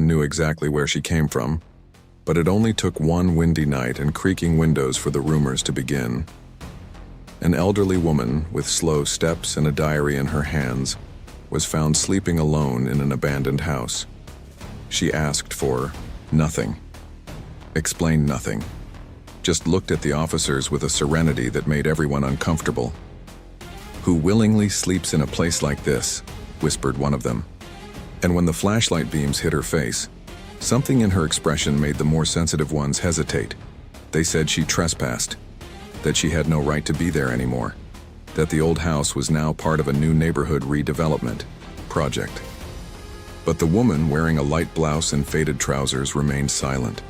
everyone knew exactly where she came from, but it only took one windy night and creaking windows for the rumors to begin. An elderly woman with slow steps and a diary in her hands was found sleeping alone in an abandoned house. She asked for nothing, explained nothing, just looked at the officers with a serenity that made everyone uncomfortable. "Who willingly sleeps in a place like this?" whispered one of them. And when the flashlight beams hit her face, something in her expression made the more sensitive ones hesitate. They said she trespassed, that she had no right to be there anymore, that the old house was now part of a new neighborhood redevelopment project. But the woman wearing a light blouse and faded trousers remained silent.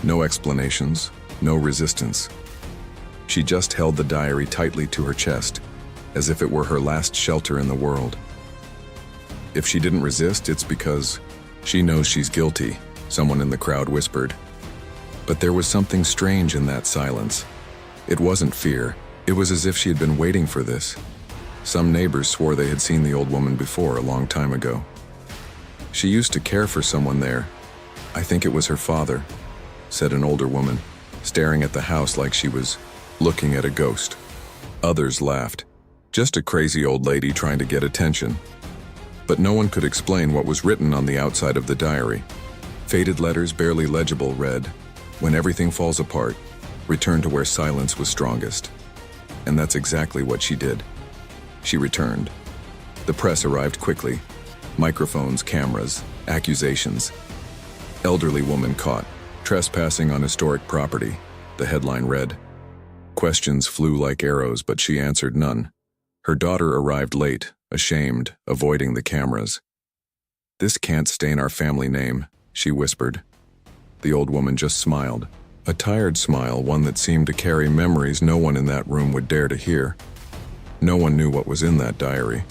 No explanations, no resistance. She just held the diary tightly to her chest, as if it were her last shelter in the world. "If she didn't resist, it's because she knows she's guilty," someone in the crowd whispered. But there was something strange in that silence. It wasn't fear. It was as if she had been waiting for this. Some neighbors swore they had seen the old woman before, a long time ago. "She used to care for someone there. I think it was her father," said an older woman, staring at the house like she was looking at a ghost. Others laughed. Just a crazy old lady trying to get attention. But no one could explain what was written on the outside of the diary. Faded letters, barely legible, read, "When everything falls apart, return to where silence was strongest." And that's exactly what she did. She returned. The press arrived quickly. Microphones, cameras, accusations. "Elderly woman caught trespassing on historic property," the headline read. Questions flew like arrows, but she answered none. Her daughter arrived late, ashamed, avoiding the cameras. "This can't stain our family name," she whispered. The old woman just smiled. A tired smile, one that seemed to carry memories no one in that room would dare to hear. No one knew what was in that diary,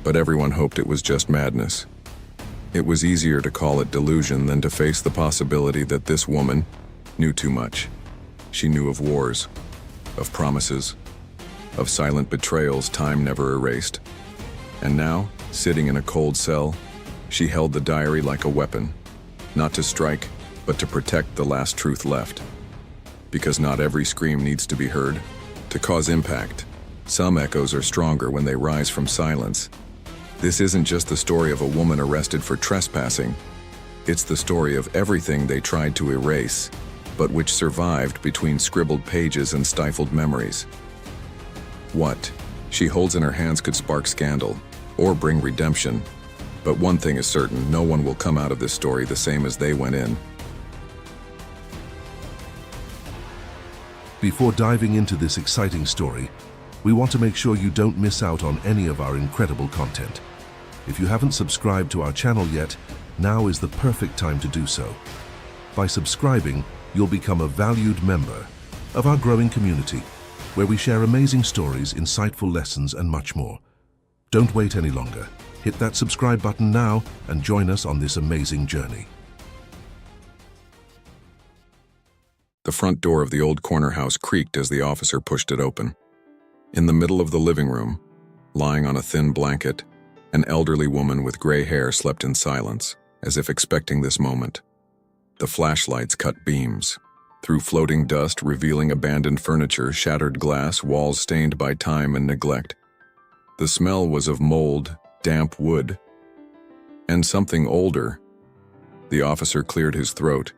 but everyone hoped it was just madness. It was easier to call it delusion than to face the possibility that this woman knew too much. She knew of wars, of promises, of silent betrayals time never erased. And now, sitting in a cold cell, she held the diary like a weapon, not to strike, but to protect the last truth left. Because not every scream needs to be heard to cause impact. Some echoes are stronger when they rise from silence. This isn't just the story of a woman arrested for trespassing. It's the story of everything they tried to erase, but which survived between scribbled pages and stifled memories. What she holds in her hands could spark scandal, or bring redemption. But one thing is certain, no one will come out of this story the same as they went in. Before diving into this exciting story, we want to make sure you don't miss out on any of our incredible content. If you haven't subscribed to our channel yet, now is the perfect time to do so. By subscribing, you'll become a valued member of our growing community, where we share amazing stories, insightful lessons, and much more. Don't wait any longer. Hit that subscribe button now and join us on this amazing journey. The front door of the old corner house creaked as the officer pushed it open. In the middle of the living room, lying on a thin blanket, an elderly woman with gray hair slept in silence, as if expecting this moment. The flashlights cut beams through floating dust, revealing abandoned furniture, shattered glass, walls stained by time and neglect. The smell was of mold, damp wood, and something older. The officer cleared his throat.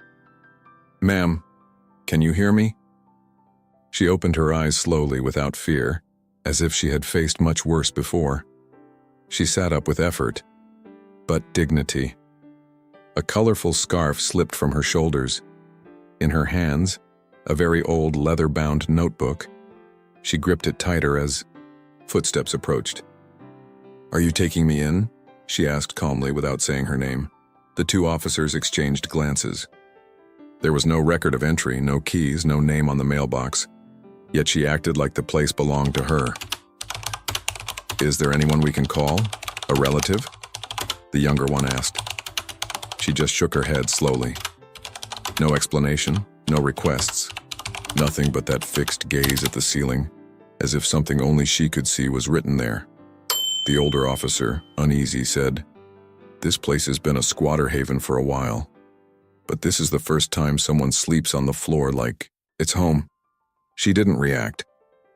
"Ma'am, can you hear me?" She opened her eyes slowly, without fear, as if she had faced much worse before. She sat up with effort, but dignity. A colorful scarf slipped from her shoulders. In her hands, a very old leather-bound notebook. She gripped it tighter as footsteps approached. "Are you taking me in?" she asked calmly without saying her name. The two officers exchanged glances. There was no record of entry, no keys, no name on the mailbox. Yet she acted like the place belonged to her. "Is there anyone we can call? A relative?" the younger one asked. She just shook her head slowly. No explanation, no requests. Nothing but that fixed gaze at the ceiling, as if something only she could see was written there. The older officer, uneasy, said, This place has been a squatter haven for a while, but this is the first time someone sleeps on the floor like it's home. She didn't react.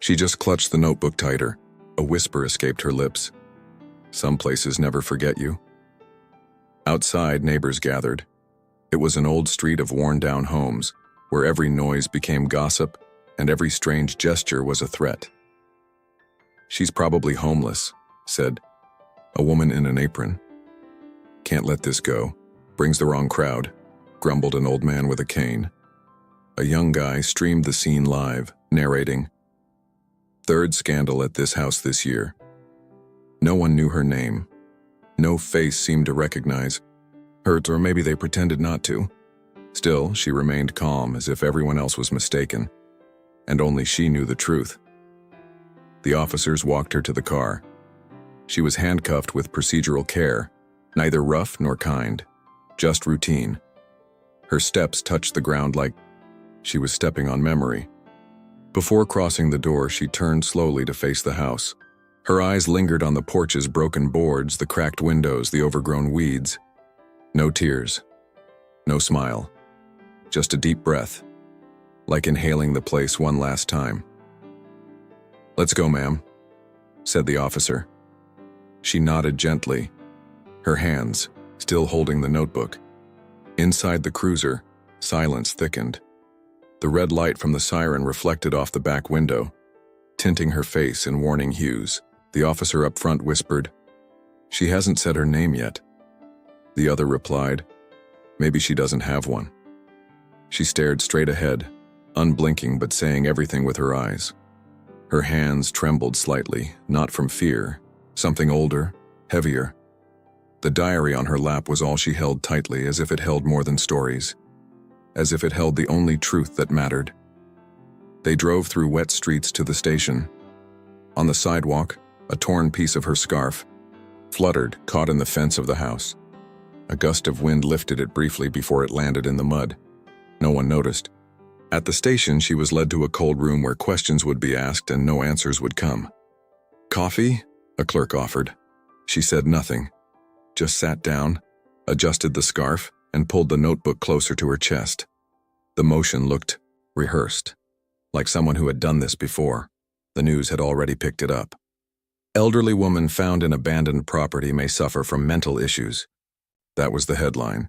She just clutched the notebook tighter. A whisper escaped her lips. Some places never forget you. Outside, neighbors gathered. It was an old street of worn-down homes, where every noise became gossip and every strange gesture was a threat. "She's probably homeless," said a woman in an apron. "Can't let this go. Brings the wrong crowd," grumbled an old man with a cane. A young guy streamed the scene live, narrating, "Third scandal at this house this year. No one knew her name. No face seemed to recognize her, or maybe they pretended not to. Still, she remained calm as if everyone else was mistaken, and only she knew the truth." The officers walked her to the car. She was handcuffed with procedural care, neither rough nor kind, just routine. Her steps touched the ground like she was stepping on memory. Before crossing the door, she turned slowly to face the house. Her eyes lingered on the porch's broken boards, the cracked windows, the overgrown weeds. No tears. No smile. Just a deep breath, like inhaling the place one last time. "Let's go, ma'am," said the officer. She nodded gently, her hands still holding the notebook. Inside the cruiser, silence thickened. The red light from the siren reflected off the back window, tinting her face in warning hues. The officer up front whispered, "She hasn't said her name yet." The other replied, "Maybe she doesn't have one." She stared straight ahead, unblinking but saying everything with her eyes. Her hands trembled slightly, not from fear, something older, heavier. The diary on her lap was all she held tightly, as if it held more than stories, as if it held the only truth that mattered. They drove through wet streets to the station. On the sidewalk, a torn piece of her scarf fluttered, caught in the fence of the house. A gust of wind lifted it briefly before it landed in the mud. No one noticed. At the station, she was led to a cold room where questions would be asked and no answers would come. "Coffee?" a clerk offered. She said nothing, just sat down, adjusted the scarf, and pulled the notebook closer to her chest. The motion looked rehearsed, like someone who had done this before. The news had already picked it up. "Elderly woman found in abandoned property may suffer from mental issues." That was the headline.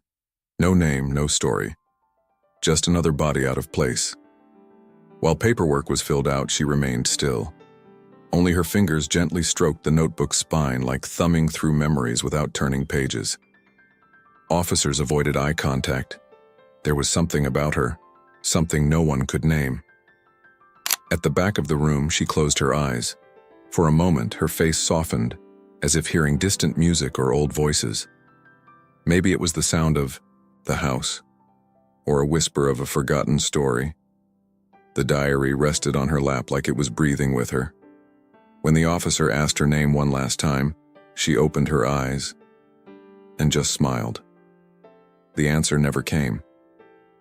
No name, no story. Just another body out of place. While paperwork was filled out, she remained still. Only her fingers gently stroked the notebook's spine, like thumbing through memories without turning pages. Officers avoided eye contact. There was something about her, something no one could name. At the back of the room, she closed her eyes. For a moment, her face softened, as if hearing distant music or old voices. Maybe it was the sound of the house, or a whisper of a forgotten story. The diary rested on her lap like it was breathing with her. When the officer asked her name one last time, she opened her eyes and just smiled. The answer never came,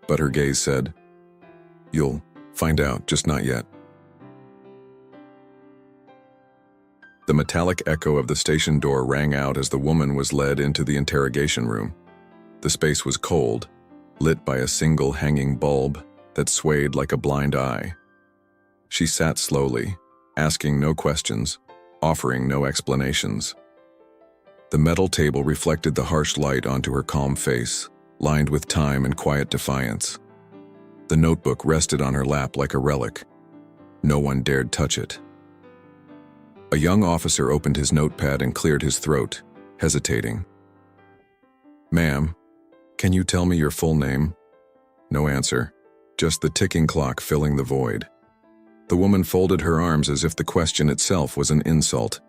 but her gaze said, "You'll find out, just not yet." The metallic echo of the station door rang out as the woman was led into the interrogation room. The space was cold, lit by a single hanging bulb that swayed like a blind eye. She sat slowly, asking no questions, offering no explanations. The metal table reflected the harsh light onto her calm face, lined with time and quiet defiance. The notebook rested on her lap like a relic. No one dared touch it. A young officer opened his notepad and cleared his throat, hesitating. "Ma'am, can you tell me your full name?" No answer, just the ticking clock filling the void. The woman folded her arms as if the question itself was an insult.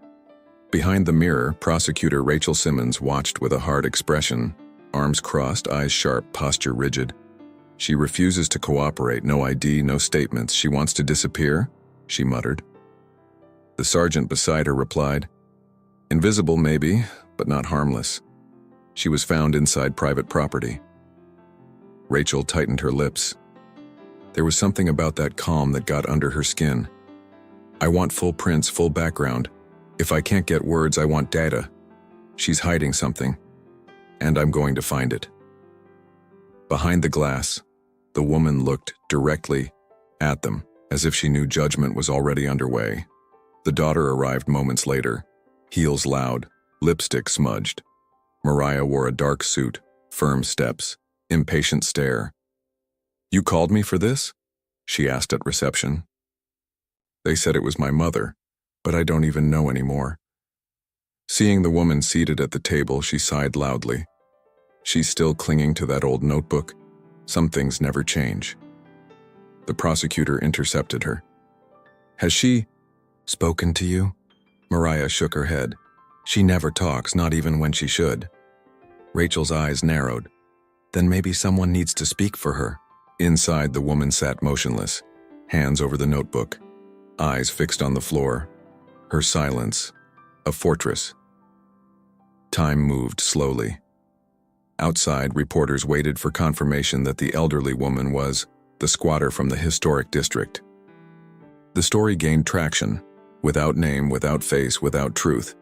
Behind the mirror, prosecutor Rachel Simmons watched with a hard expression, arms crossed, eyes sharp, posture rigid. "She refuses to cooperate, no ID, no statements. She wants to disappear," she muttered. The sergeant beside her replied, "Invisible maybe, but not harmless. She was found inside private property." Rachel tightened her lips. There was something about that calm that got under her skin. "I want full prints, full background. If I can't get words, I want data. She's hiding something." and I'm going to find it." Behind the glass, the woman looked directly at them, as if she knew judgment was already underway. The daughter arrived moments later, heels loud, lipstick smudged. Mariah wore a dark suit, firm steps, impatient stare. "You called me for this?" she asked at reception. "They said it was my mother, but I don't even know anymore." Seeing the woman seated at the table, she sighed loudly. She's still clinging to that old notebook. Some things never change. The prosecutor intercepted her. "Has she spoken to you?" Mariah shook her head. "She never talks, not even when she should." Rachel's eyes narrowed. "Then maybe someone needs to speak for her." Inside, the woman sat motionless, hands over the notebook, eyes fixed on the floor. Her silence, a fortress. Time moved slowly. Outside, reporters waited for confirmation that the elderly woman was the squatter from the historic district. The story gained traction, without name, without face, without truth.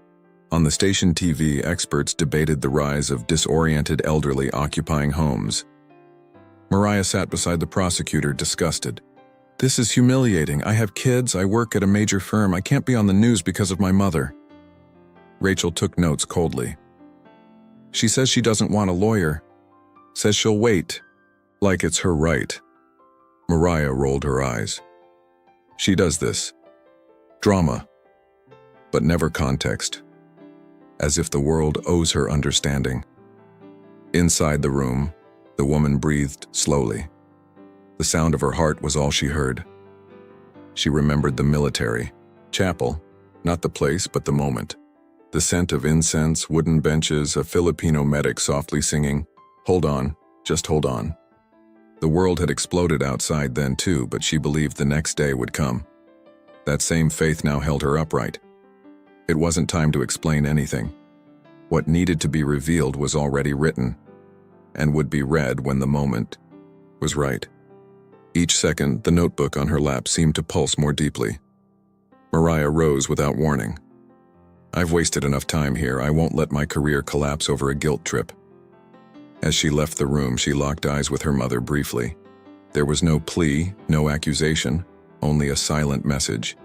On the station TV, experts debated the rise of disoriented elderly occupying homes. Mariah sat beside the prosecutor, disgusted. "This is humiliating. I have kids, I work at a major firm, I can't be on the news because of my mother." Rachel took notes coldly. "She says she doesn't want a lawyer. Says she'll wait, like it's her right." Mariah rolled her eyes. "She does this. Drama, but never context. As if the world owes her understanding." Inside the room, the woman breathed slowly. The sound of her heart was all she heard. She remembered the military chapel, not the place but the moment. The scent of incense, wooden benches, a Filipino medic softly singing, "Hold on, just hold on." The world had exploded outside then too, but she believed the next day would come. That same faith now held her upright. It wasn't time to explain anything. What needed to be revealed was already written, and would be read when the moment was right. Each second, the notebook on her lap seemed to pulse more deeply. Mariah rose without warning. "I've wasted enough time here. I won't let my career collapse over a guilt trip." As she left the room, she locked eyes with her mother briefly. There was no plea, no accusation, only a silent message.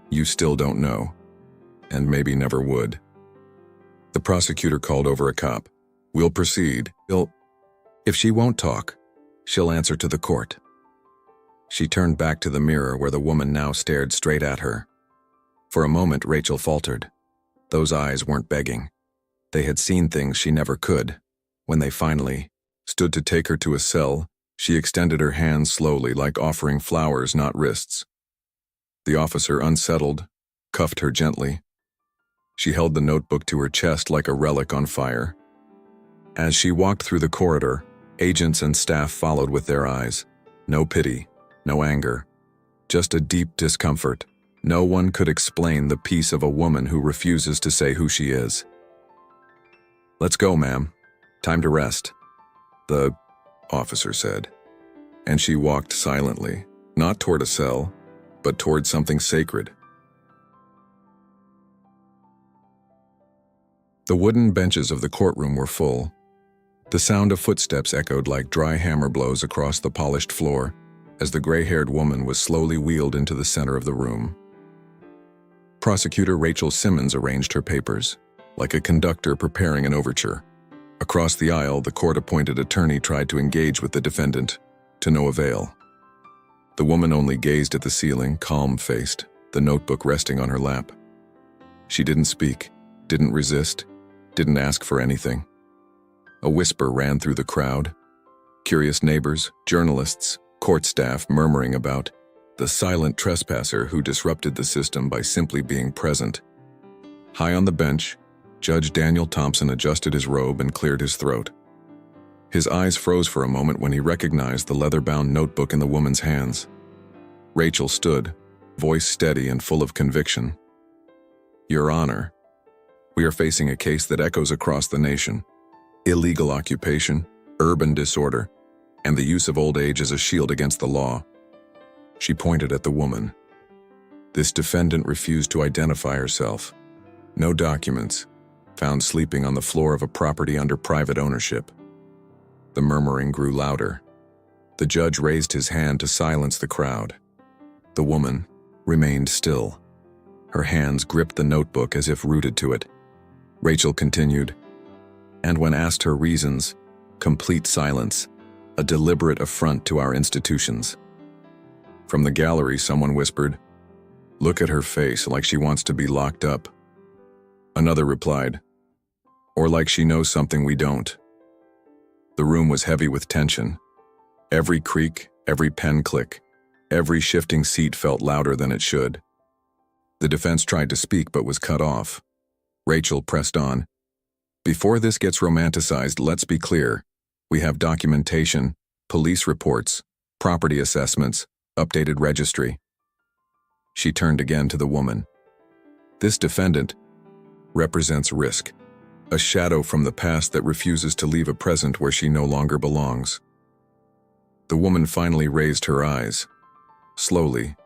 "You still don't know, and maybe never would." The prosecutor called over a cop. "We'll proceed. If she won't talk, she'll answer to the court." She turned back to the mirror where the woman now stared straight at her. For a moment, Rachel faltered. Those eyes weren't begging. They had seen things she never could. When they finally stood to take her to a cell, she extended her hands slowly, like offering flowers, not wrists. The officer, unsettled, cuffed her gently. She held the notebook to her chest like a relic on fire. As she walked through the corridor, agents and staff followed with their eyes. No pity, no anger, just a deep discomfort. No one could explain the peace of a woman who refuses to say who she is. "Let's go, ma'am. Time to rest," the officer said. And she walked silently, not toward a cell, but toward something sacred. The wooden benches of the courtroom were full. The sound of footsteps echoed like dry hammer blows across the polished floor as the gray-haired woman was slowly wheeled into the center of the room. Prosecutor Rachel Simmons arranged her papers, like a conductor preparing an overture. Across the aisle, the court-appointed attorney tried to engage with the defendant, to no avail. The woman only gazed at the ceiling, calm-faced, the notebook resting on her lap. She didn't speak, didn't resist, didn't ask for anything. A whisper ran through the crowd. Curious neighbors, journalists, court staff murmuring about the silent trespasser who disrupted the system by simply being present. High on the bench, Judge Daniel Thompson adjusted his robe and cleared his throat. His eyes froze for a moment when he recognized the leather-bound notebook in the woman's hands. Rachel stood, voice steady and full of conviction. "Your Honor, we are facing a case that echoes across the nation. Illegal occupation, urban disorder, and the use of old age as a shield against the law." She pointed at the woman. This defendant refused to identify herself. No documents, found sleeping on the floor of a property under private ownership. The murmuring grew louder. The judge raised his hand to silence the crowd. The woman remained still. Her hands gripped the notebook as if rooted to it. Rachel continued, and when asked her reasons, complete silence, a deliberate affront to our institutions. From the gallery, someone whispered, "Look at her face, like she wants to be locked up." Another replied, "Or like she knows something we don't." The room was heavy with tension. Every creak, every pen click, every shifting seat felt louder than it should. The defense tried to speak but was cut off. Rachel pressed on. "Before this gets romanticized, let's be clear. We have documentation, police reports, property assessments, updated registry." She turned again to the woman. "This defendant represents risk, a shadow from the past that refuses to leave a present where she no longer belongs." The woman finally raised her eyes, slowly,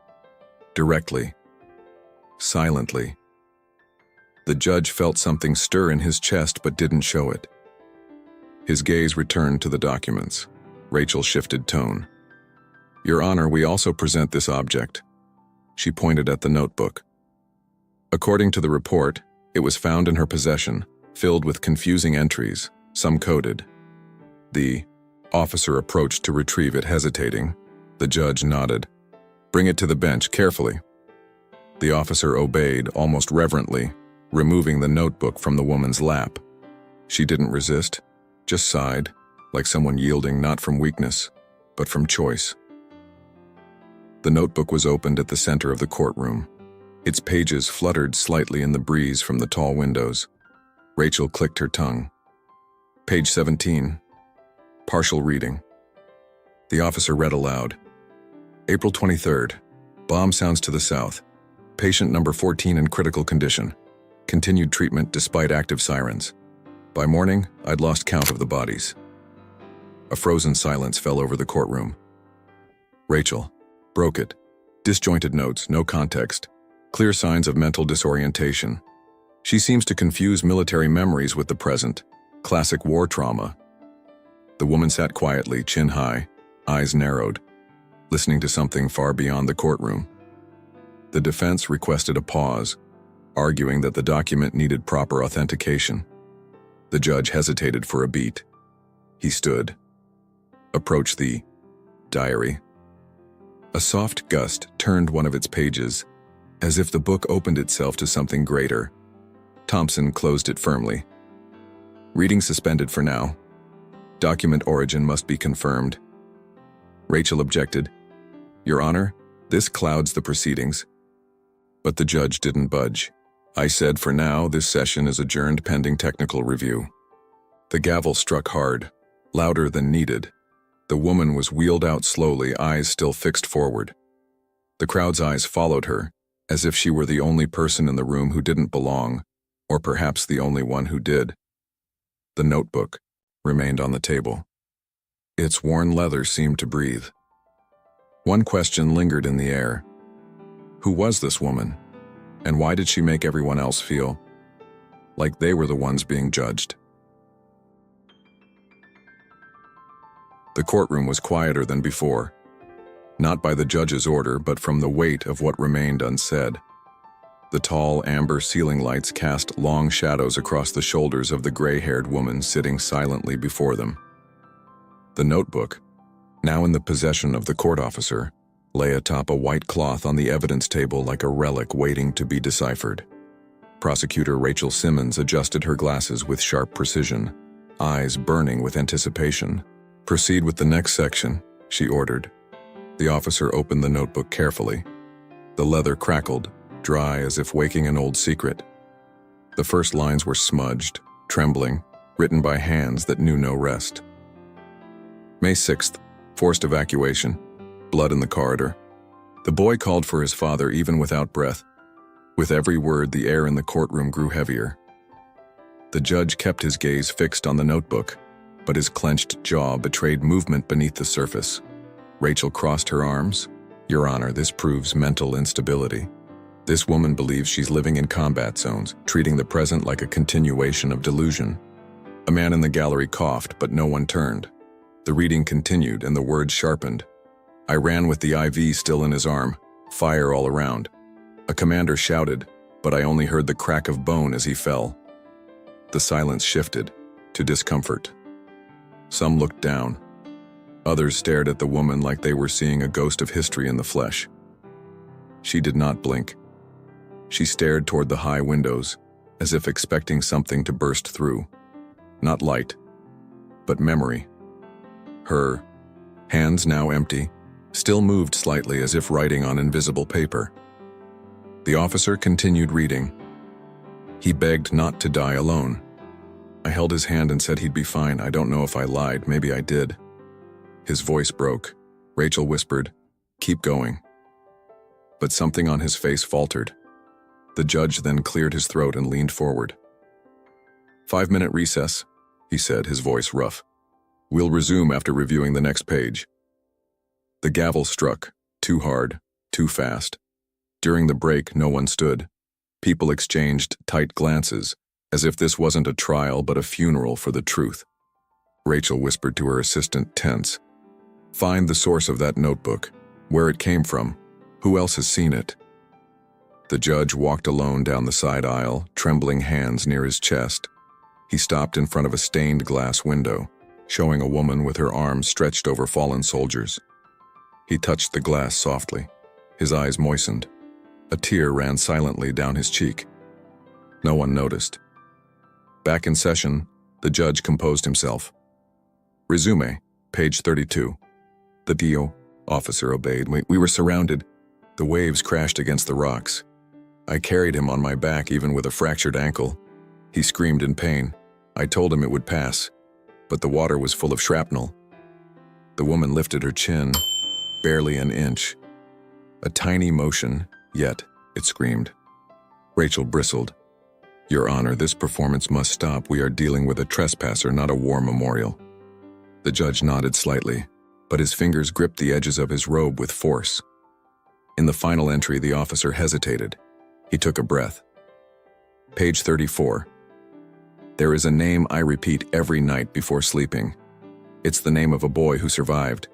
directly, silently. The judge felt something stir in his chest but didn't show it. His gaze returned to the documents. Rachel shifted tone. "Your Honor, we also present this object." She pointed at the notebook. According to the report, it was found in her possession, filled with confusing entries, some coded. The officer approached to retrieve it, hesitating. The judge nodded. "Bring it to the bench, carefully." The officer obeyed, almost reverently, removing the notebook from the woman's lap. She didn't resist, just sighed, like someone yielding not from weakness, but from choice. The notebook was opened at the center of the courtroom. Its pages fluttered slightly in the breeze from the tall windows. Rachel clicked her tongue. Page 17. Partial reading. The officer read aloud. April 23rd. Bomb sounds to the south. Patient number 14 in critical condition. Continued treatment despite active sirens. By morning, I'd lost count of the bodies. A frozen silence fell over the courtroom. Rachel broke it. Disjointed notes, no context. Clear signs of mental disorientation. She seems to confuse military memories with the present. Classic war trauma. The woman sat quietly, chin high, eyes narrowed, listening to something far beyond the courtroom. The defense requested a pause, arguing that the document needed proper authentication. The judge hesitated for a beat. He stood, approached the diary. A soft gust turned one of its pages, as if the book opened itself to something greater. Thompson closed it firmly. Reading suspended for now. Document origin must be confirmed. Rachel objected. Your Honor, this clouds the proceedings. But the judge didn't budge. I said for now, this session is adjourned pending technical review. The gavel struck hard, louder than needed. The woman was wheeled out slowly, eyes still fixed forward. The crowd's eyes followed her, as if she were the only person in the room who didn't belong, or perhaps the only one who did. The notebook remained on the table. Its worn leather seemed to breathe. One question lingered in the air. Who was this woman? And why did she make everyone else feel like they were the ones being judged? The courtroom was quieter than before, not by the judge's order, but from the weight of what remained unsaid. The tall, amber ceiling lights cast long shadows across the shoulders of the gray-haired woman sitting silently before them. The notebook, now in the possession of the court officer, lay atop a white cloth on the evidence table like a relic waiting to be deciphered. Prosecutor Rachel Simmons adjusted her glasses with sharp precision, eyes burning with anticipation. Proceed with the next section, she ordered. The officer opened the notebook carefully. The leather crackled, dry as if waking an old secret. The first lines were smudged, trembling, written by hands that knew no rest. May 6th, forced evacuation, blood in the corridor. The boy called for his father even without breath. With every word, the air in the courtroom grew heavier. The judge kept his gaze fixed on the notebook, but his clenched jaw betrayed movement beneath the surface. Rachel crossed her arms. Your Honor, this proves mental instability. This woman believes she's living in combat zones, treating the present like a continuation of delusion. A man in the gallery coughed, but no one turned. The reading continued and the words sharpened. I ran with the IV still in his arm, fire all around. A commander shouted, but I only heard the crack of bone as he fell. The silence shifted to discomfort. Some looked down. Others stared at the woman like they were seeing a ghost of history in the flesh. She did not blink. She stared toward the high windows, as if expecting something to burst through. Not light, but memory. Her hands, now empty, still moved slightly as if writing on invisible paper. The officer continued reading. He begged not to die alone. I held his hand and said he'd be fine. I don't know if I lied, maybe I did. His voice broke. Rachel whispered, "Keep going." But something on his face faltered. The judge then cleared his throat and leaned forward. 5-minute recess, he said, his voice rough. We'll resume after reviewing the next page. The gavel struck, too hard, too fast. During the break, no one stood. People exchanged tight glances, as if this wasn't a trial but a funeral for the truth. Rachel whispered to her assistant, tense. Find the source of that notebook, where it came from, who else has seen it. The judge walked alone down the side aisle, trembling hands near his chest. He stopped in front of a stained glass window, showing a woman with her arms stretched over fallen soldiers. He touched the glass softly. His eyes moistened. A tear ran silently down his cheek. No one noticed. Back in session, the judge composed himself. Resume, page 32. The DO officer obeyed. We were surrounded. The waves crashed against the rocks. I carried him on my back even with a fractured ankle. He screamed in pain. I told him it would pass, but the water was full of shrapnel. The woman lifted her chin, barely an inch. A tiny motion, yet it screamed. Rachel bristled. Your Honor, this performance must stop. We are dealing with a trespasser, not a war memorial. The judge nodded slightly, but his fingers gripped the edges of his robe with force. In the final entry, the officer hesitated. He took a breath. Page 34. There is a name I repeat every night before sleeping. It's the name of a boy who survived.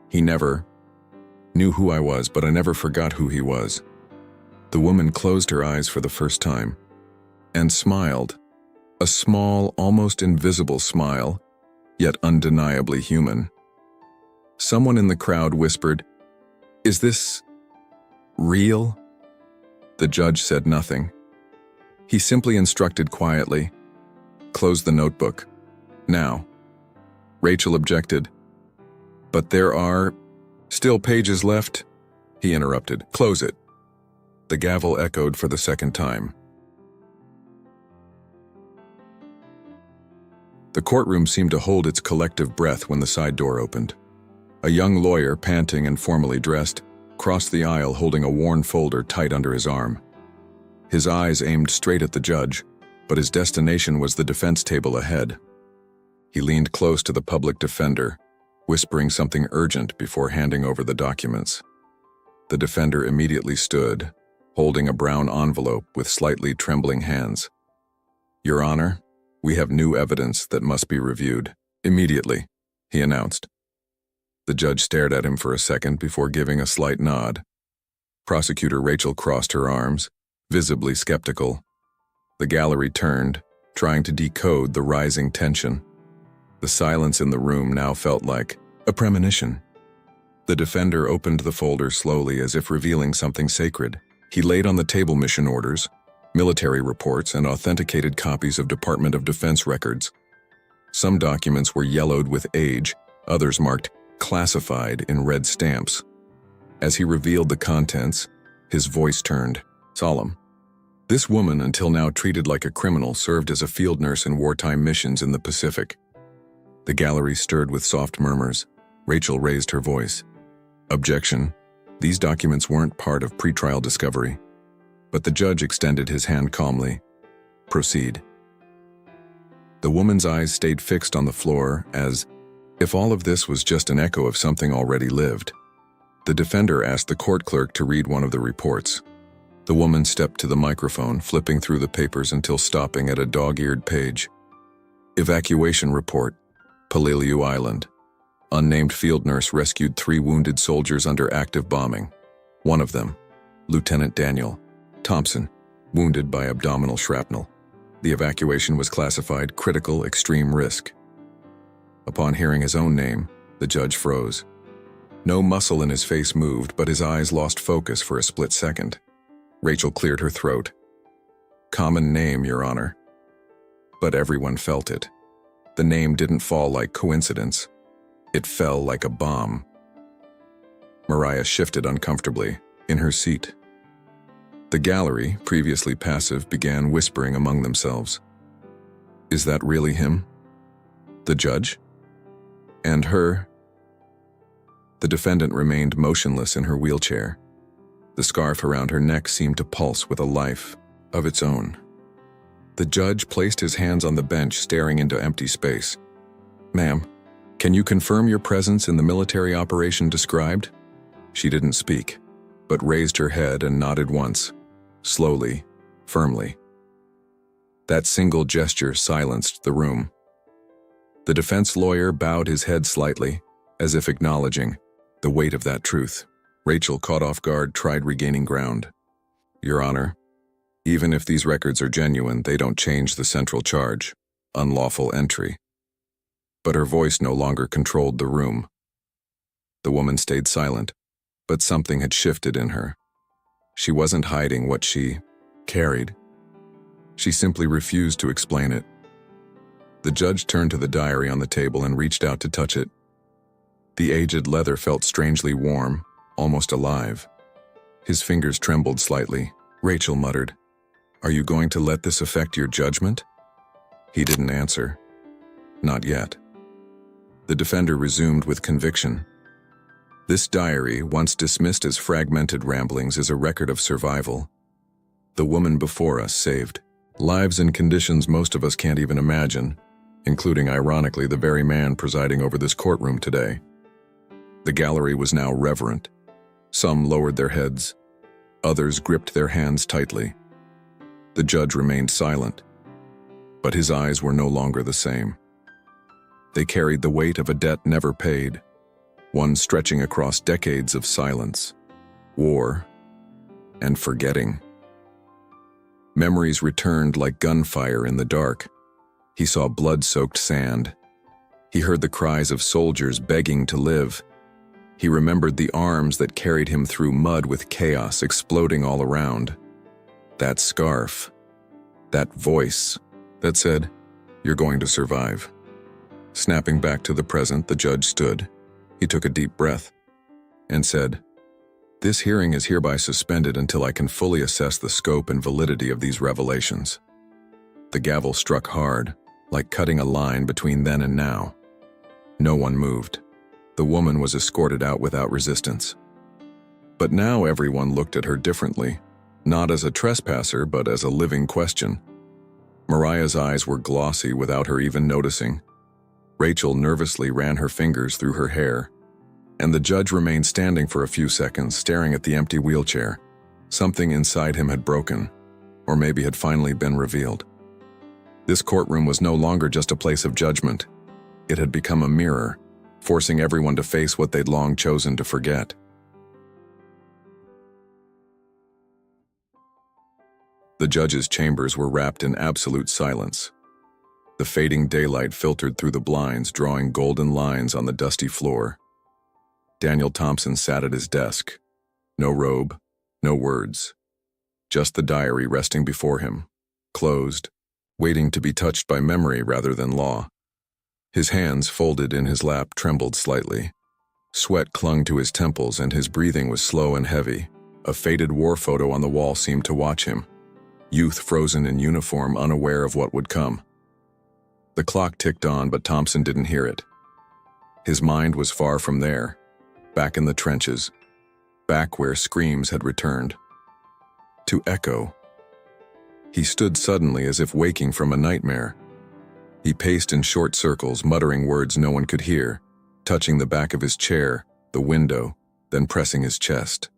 He never knew who I was, but I never forgot who he was. The woman closed her eyes for the first time and smiled. A small, almost invisible smile, yet undeniably human. Someone in the crowd whispered, Is this real? The judge said nothing. He simply instructed quietly, Close the notebook. Now. Rachel objected. But there are still pages left, he interrupted. Close it. The gavel echoed for the second time. The courtroom seemed to hold its collective breath when the side door opened. A young lawyer, panting and formally dressed, crossed the aisle holding a worn folder tight under his arm. His eyes aimed straight at the judge, but his destination was the defense table ahead. He leaned close to the public defender, whispering something urgent before handing over the documents. The defender immediately stood, holding a brown envelope with slightly trembling hands. Your Honor, we have new evidence that must be reviewed. Immediately, he announced. The judge stared at him for a second before giving a slight nod. Prosecutor Rachel crossed her arms, visibly skeptical. The gallery turned, trying to decode the rising tension. The silence in the room now felt like a premonition. The defender opened the folder slowly as if revealing something sacred. He laid on the table mission orders, military reports, and authenticated copies of Department of Defense records. Some documents were yellowed with age, others marked classified in red stamps. As he revealed the contents, his voice turned solemn. This woman, until now treated like a criminal, served as a field nurse in wartime missions in the Pacific. The gallery stirred with soft murmurs. Rachel raised her voice. Objection. These documents weren't part of pretrial discovery. But the judge extended his hand calmly. Proceed. The woman's eyes stayed fixed on the floor as if all of this was just an echo of something already lived. The defender asked the court clerk to read one of the reports. The woman stepped to the microphone, flipping through the papers until stopping at a dog-eared page. Evacuation report, Paliliu Island. Unnamed field nurse rescued 3 wounded soldiers under active bombing. One of them, Lieutenant Daniel Thompson, wounded by abdominal shrapnel. The evacuation was classified critical extreme risk. Upon hearing his own name, the judge froze. No muscle in his face moved, but his eyes lost focus for a split second. Rachel cleared her throat. Common name, Your Honor. But everyone felt it. The name didn't fall like coincidence. It fell like a bomb. Mariah shifted uncomfortably in her seat. The gallery, previously passive, began whispering among themselves. Is that really him? The judge? And her? The defendant remained motionless in her wheelchair. The scarf around her neck seemed to pulse with a life of its own. The judge placed his hands on the bench, staring into empty space. Ma'am, can you confirm your presence in the military operation described? She didn't speak, but raised her head and nodded once, slowly, firmly. That single gesture silenced the room. The defense lawyer bowed his head slightly, as if acknowledging the weight of that truth. Rachel, caught off guard, tried regaining ground. Your Honor, even if these records are genuine, they don't change the central charge, unlawful entry. But her voice no longer controlled the room. The woman stayed silent, but something had shifted in her. She wasn't hiding what she carried. She simply refused to explain it. The judge turned to the diary on the table and reached out to touch it. The aged leather felt strangely warm, almost alive. His fingers trembled slightly. Rachel muttered, "Are you going to let this affect your judgment?" He didn't answer. Not yet. The defender resumed with conviction. This diary, once dismissed as fragmented ramblings, is a record of survival. The woman before us saved lives in conditions most of us can't even imagine, including, ironically, the very man presiding over this courtroom today. The gallery was now reverent. Some lowered their heads. Others gripped their hands tightly. The judge remained silent, but his eyes were no longer the same. They carried the weight of a debt never paid, one stretching across decades of silence, war, and forgetting. Memories returned like gunfire in the dark. He saw blood-soaked sand. He heard the cries of soldiers begging to live. He remembered the arms that carried him through mud with chaos exploding all around. That scarf, that voice that said, "You're going to survive." Snapping back to the present, the judge stood. He took a deep breath and said, "This hearing is hereby suspended until I can fully assess the scope and validity of these revelations." The gavel struck hard, like cutting a line between then and now. No one moved. The woman was escorted out without resistance. But now everyone looked at her differently, not as a trespasser, but as a living question. Mariah's eyes were glossy without her even noticing. Rachel nervously ran her fingers through her hair, and the judge remained standing for a few seconds, staring at the empty wheelchair. Something inside him had broken, or maybe had finally been revealed. This courtroom was no longer just a place of judgment. It had become a mirror, forcing everyone to face what they'd long chosen to forget. The judge's chambers were wrapped in absolute silence. The fading daylight filtered through the blinds, drawing golden lines on the dusty floor. Daniel Thompson sat at his desk. No robe, no words. Just the diary resting before him, closed, waiting to be touched by memory rather than law. His hands, folded in his lap, trembled slightly. Sweat clung to his temples and his breathing was slow and heavy. A faded war photo on the wall seemed to watch him. Youth frozen in uniform, unaware of what would come. The clock ticked on, but Thompson didn't hear it. His mind was far from there, back in the trenches, back where screams had returned to echo. He stood suddenly as if waking from a nightmare. He paced in short circles, muttering words no one could hear, touching the back of his chair, the window, then pressing his chest.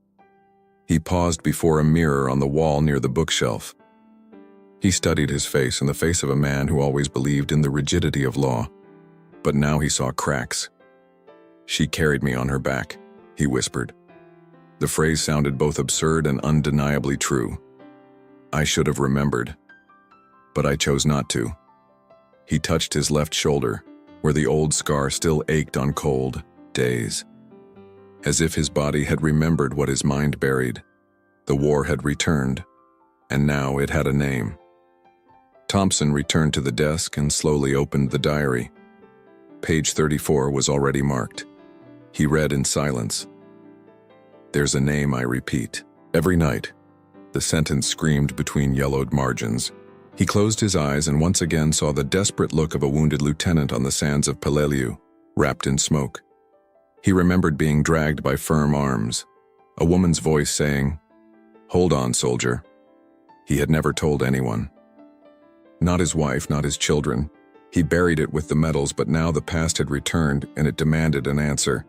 He paused before a mirror on the wall near the bookshelf. He studied his face and the face of a man who always believed in the rigidity of law. But now he saw cracks. "She carried me on her back," he whispered. The phrase sounded both absurd and undeniably true. I should have remembered, but I chose not to. He touched his left shoulder, where the old scar still ached on cold days. As if his body had remembered what his mind buried. The war had returned, and now it had a name. Thompson returned to the desk and slowly opened the diary. Page 34 was already marked. He read in silence. "There's a name I repeat. Every night." The sentence screamed between yellowed margins. He closed his eyes and once again saw the desperate look of a wounded lieutenant on the sands of Peleliu, wrapped in smoke. He remembered being dragged by firm arms, a woman's voice saying, "Hold on, soldier." He had never told anyone. Not his wife, not his children. He buried it with the medals, but now the past had returned and it demanded an answer.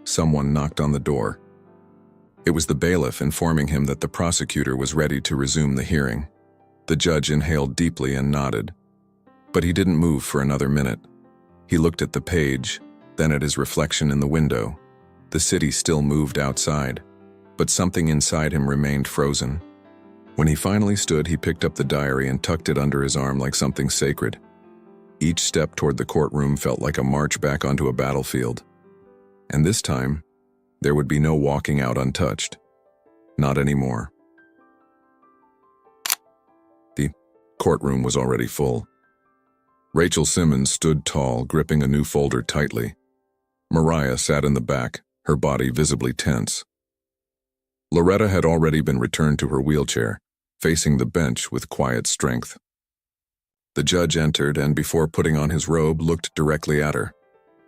Someone knocked on the door. It was the bailiff informing him that the prosecutor was ready to resume the hearing. The judge inhaled deeply and nodded. But he didn't move for another minute. He looked at the page, then at his reflection in the window. The city still moved outside, but something inside him remained frozen. When he finally stood, he picked up the diary and tucked it under his arm like something sacred. Each step toward the courtroom felt like a march back onto a battlefield. And this time, there would be no walking out untouched. Not anymore. The courtroom was already full. Rachel Simmons stood tall, gripping a new folder tightly. Mariah sat in the back, her body visibly tense. Loretta had already been returned to her wheelchair, facing the bench with quiet strength. The judge entered and, before putting on his robe, looked directly at her.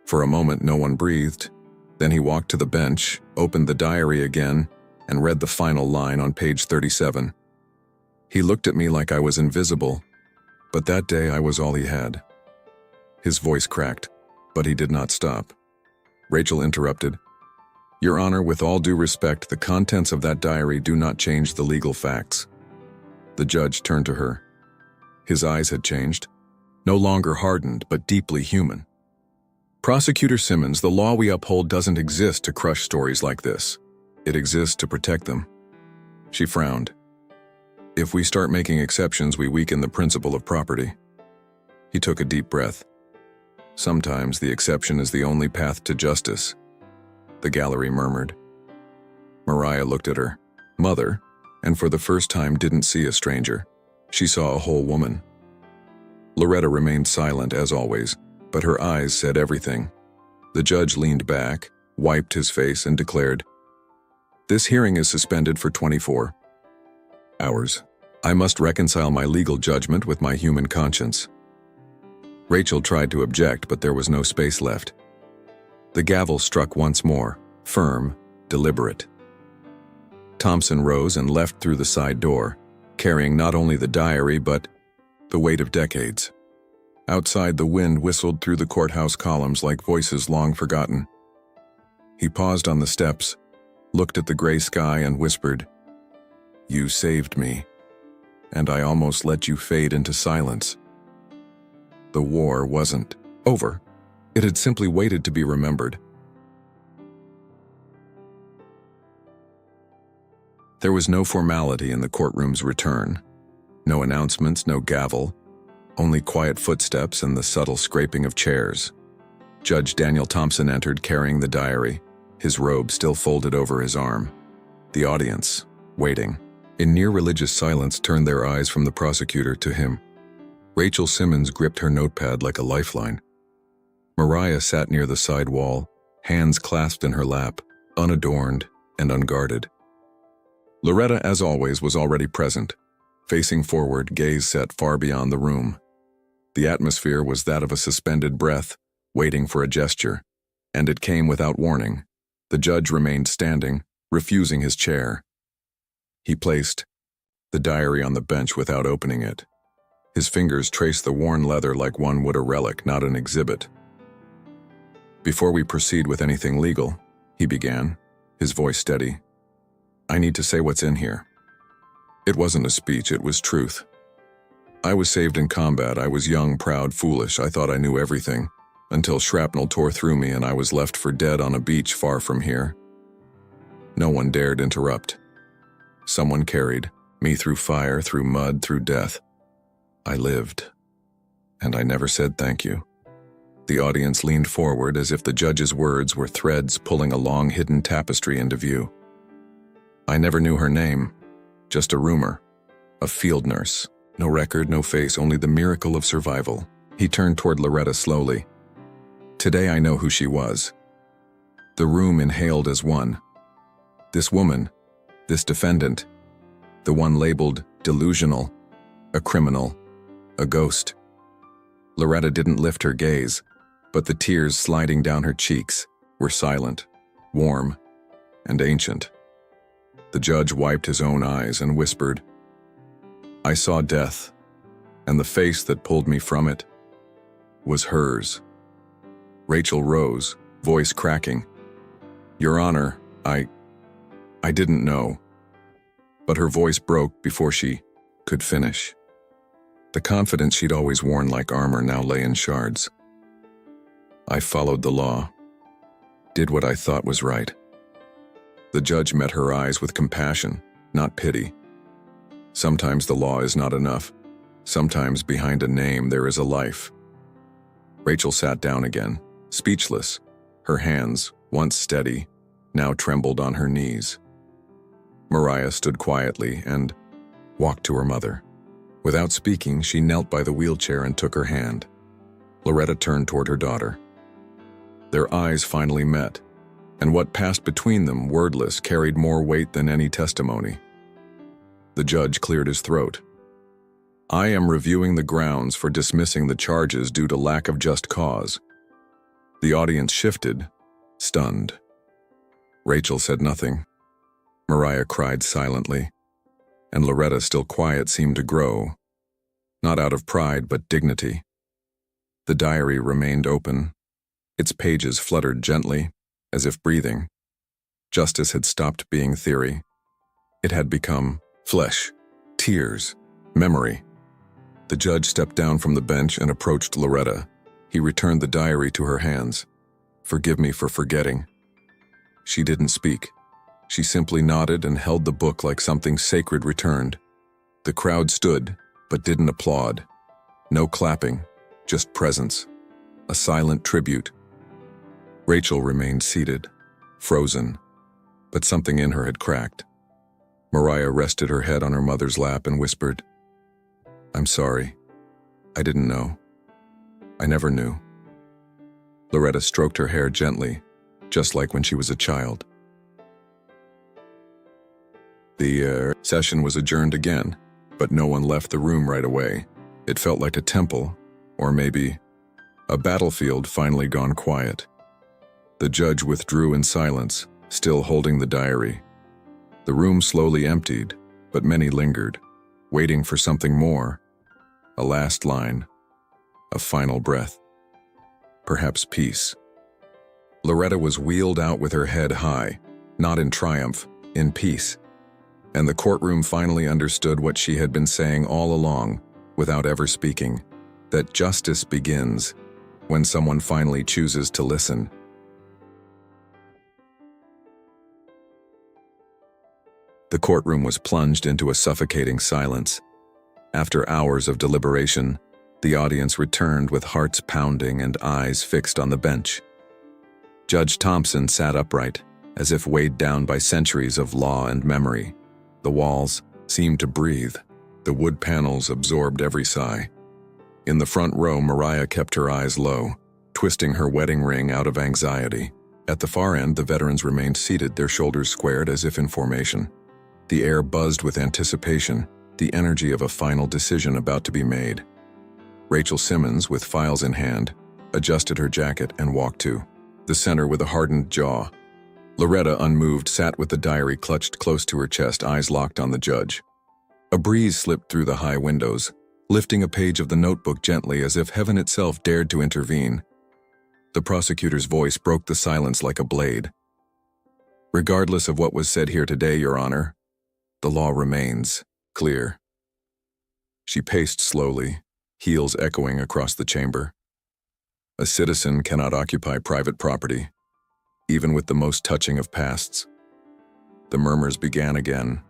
For a moment, no one breathed. Then he walked to the bench, opened the diary again, and read the final line on page 37. He looked at me like I was invisible, but that day I was all he had. His voice cracked, but he did not stop. Rachel interrupted. "Your Honor, with all due respect, the contents of that diary do not change the legal facts." The judge turned to her. His eyes had changed, no longer hardened, but deeply human. "Prosecutor Simmons, the law we uphold doesn't exist to crush stories like this. It exists to protect them." She frowned. "If we start making exceptions, we weaken the principle of property." He took a deep breath. "Sometimes the exception is the only path to justice," the gallery murmured. Mariah looked at her mother, and for the first time didn't see a stranger. She saw a whole woman. Loretta remained silent as always, but her eyes said everything. The judge leaned back, wiped his face, and declared, "This hearing is suspended for 24 hours. I must reconcile my legal judgment with my human conscience." Rachel tried to object, but there was no space left. The gavel struck once more, firm, deliberate. Thompson rose and left through the side door, carrying not only the diary but the weight of decades. Outside, the wind whistled through the courthouse columns like voices long forgotten. He paused on the steps, looked at the gray sky and whispered, "You saved me, and I almost let you fade into silence." The war wasn't over. It had simply waited to be remembered. There was no formality in the courtroom's return. No announcements, no gavel, only quiet footsteps and the subtle scraping of chairs. Judge Daniel Thompson entered carrying the diary, his robe still folded over his arm. The audience, waiting, in near religious silence, turned their eyes from the prosecutor to him. Rachel Simmons gripped her notepad like a lifeline. Mariah sat near the side wall, hands clasped in her lap, unadorned and unguarded. Loretta, as always, was already present, facing forward, gaze set far beyond the room. The atmosphere was that of a suspended breath, waiting for a gesture, and it came without warning. The judge remained standing, refusing his chair. He placed the diary on the bench without opening it. His fingers traced the worn leather like one would a relic, not an exhibit. "Before we proceed with anything legal," he began, his voice steady, I need to say what's in here. It wasn't a speech, it was truth. I was saved in combat. I was young, proud, foolish. I thought I knew everything, until shrapnel tore through me and I was left for dead on a beach far from here. No one dared interrupt. Someone carried me through fire, through mud, through death. I lived, and I never said thank you. The audience leaned forward as if the judge's words were threads pulling a long hidden tapestry into view. I never knew her name, just a rumor, a field nurse. No record, no face, only the miracle of survival. He turned toward Loretta slowly. Today I know who she was. The room inhaled as one. This woman, this defendant, the one labeled delusional, a criminal, a ghost. Loretta didn't lift her gaze, but the tears sliding down her cheeks were silent, warm, and ancient. The judge wiped his own eyes and whispered, I saw death, and the face that pulled me from it was hers. Rachel rose, voice cracking. Your Honor, I didn't know. But her voice broke before she could finish. The confidence she'd always worn like armor now lay in shards. I followed the law, did what I thought was right. The judge met her eyes with compassion, not pity. Sometimes the law is not enough. Sometimes behind a name there is a life. Rachel sat down again, speechless. Her hands, once steady, now trembled on her knees. Mariah stood quietly and walked to her mother. Without speaking, she knelt by the wheelchair and took her hand. Loretta turned toward her daughter. Their eyes finally met, and what passed between them, wordless, carried more weight than any testimony. The judge cleared his throat. I am reviewing the grounds for dismissing the charges due to lack of just cause. The audience shifted, stunned. Rachel said nothing. Mariah cried silently, and Loretta, still quiet, seemed to grow, not out of pride but dignity. The diary remained open. Its pages fluttered gently, as if breathing. Justice had stopped being theory. It had become flesh, tears, memory. The judge stepped down from the bench and approached Loretta. He returned the diary to her hands. Forgive me for forgetting. She didn't speak. She simply nodded and held the book like something sacred returned. The crowd stood, but didn't applaud. No clapping, just presence. A silent tribute. Rachel remained seated, frozen, but something in her had cracked. Mariah rested her head on her mother's lap and whispered, I'm sorry. I didn't know. I never knew. Loretta stroked her hair gently, just like when she was a child. The session was adjourned again, but no one left the room right away. It felt like a temple, or maybe a battlefield finally gone quiet. The judge withdrew in silence, still holding the diary. The room slowly emptied, but many lingered, waiting for something more. A last line, a final breath. Perhaps peace. Loretta was wheeled out with her head high, not in triumph, in peace. And the courtroom finally understood what she had been saying all along, without ever speaking, that justice begins when someone finally chooses to listen. The courtroom was plunged into a suffocating silence. After hours of deliberation, the audience returned with hearts pounding and eyes fixed on the bench. Judge Thompson sat upright, as if weighed down by centuries of law and memory. The walls seemed to breathe. The wood panels absorbed every sigh. In the front row, Mariah kept her eyes low, twisting her wedding ring out of anxiety. At the far end, the veterans remained seated, their shoulders squared as if in formation. The air buzzed with anticipation, the energy of a final decision about to be made. Rachel Simmons, with files in hand, adjusted her jacket and walked to the center with a hardened jaw. Loretta, unmoved, sat with the diary clutched close to her chest, eyes locked on the judge. A breeze slipped through the high windows, lifting a page of the notebook gently as if heaven itself dared to intervene. The prosecutor's voice broke the silence like a blade. Regardless of what was said here today, Your Honor, the law remains clear. She paced slowly, heels echoing across the chamber. A citizen cannot occupy private property, even with the most touching of pasts. The murmurs began again,